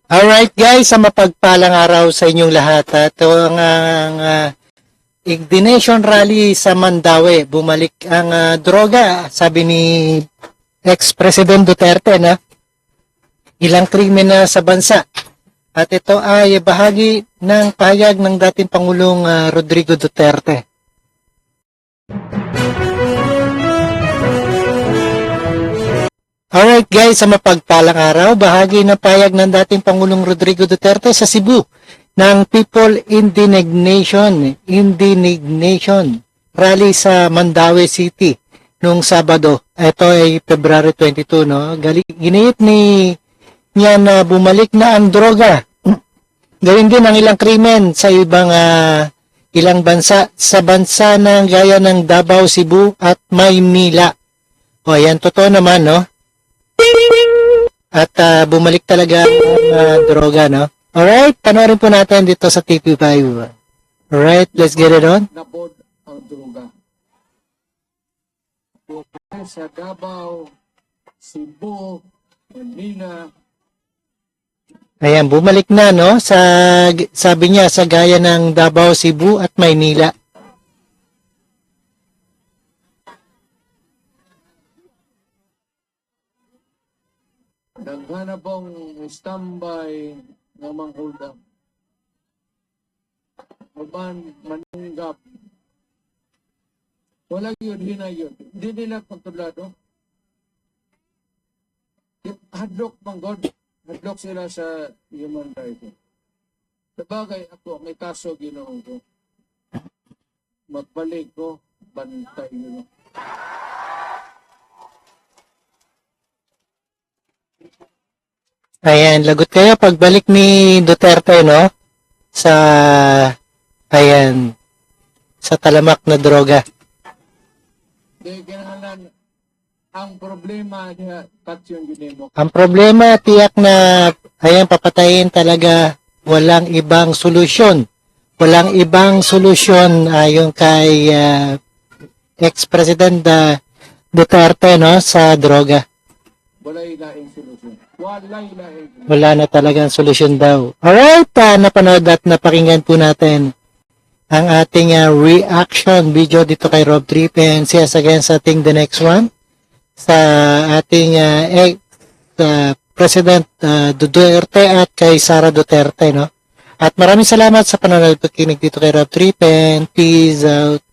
Alright guys, sa mapagpalang araw sa inyong lahat. Ito ang Ignition Rally sa Mandaue. Bumalik ang droga, sabi ni ex-President Duterte na ilang krimen na sa bansa. At ito ay bahagi ng pahayag ng dating Pangulong Rodrigo Duterte. Alright guys, sa mapagpalang araw, bahagi ng pahayag ng dating Pangulong Rodrigo Duterte sa Cebu ng People Indignation Rally sa Mandaue City noong Sabado. Ito ay February 22, no? Ginit niya na bumalik na ang droga. Gawin din ang ilang krimen sa ibang ilang bansa sa bansa ng gaya ng Davao, Cebu at Maynila. O yan, totoo naman, no? At bumalik talaga ang droga, no? Alright, panoorin po natin dito sa TV5. Alright, let's get it on. Nabod ang droga. Sa Davao, Cebu, Manila. Ayan, bumalik na, no? Sabi niya, sa gaya ng Davao, Cebu at Maynila. Naghanap pong standby ng mga hulda. Uban, manunggap. Wala yun, hinayon. Hindi nila kontrolado. Hadlock pang God. Hadlock sila sa human rights. Sabagay ako, may kaso ginawa ko. Magbalik ko, bantay nyo. Ayan, lagot kayo pagbalik ni Duterte, no? Ayan, sa talamak na droga. Di kailangan ang problema niya, cut yung ginimo. Ang problema, tiyak na, ayan, papatayin talaga, walang ibang solusyon. Walang ibang solusyon ayon kay ex-president Duterte, no, sa droga. Walay laing solusyon. Walay laing. Wala na talagang solusyon daw. Alright, napanood at napakinggan po natin ang ating reaction video dito kay Rob Trip, and see us again sa ating the next one sa ating President Duterte at kay Sara Duterte, no? At maraming salamat sa panonood at pakikinig dito kay Rob Trip, and peace out.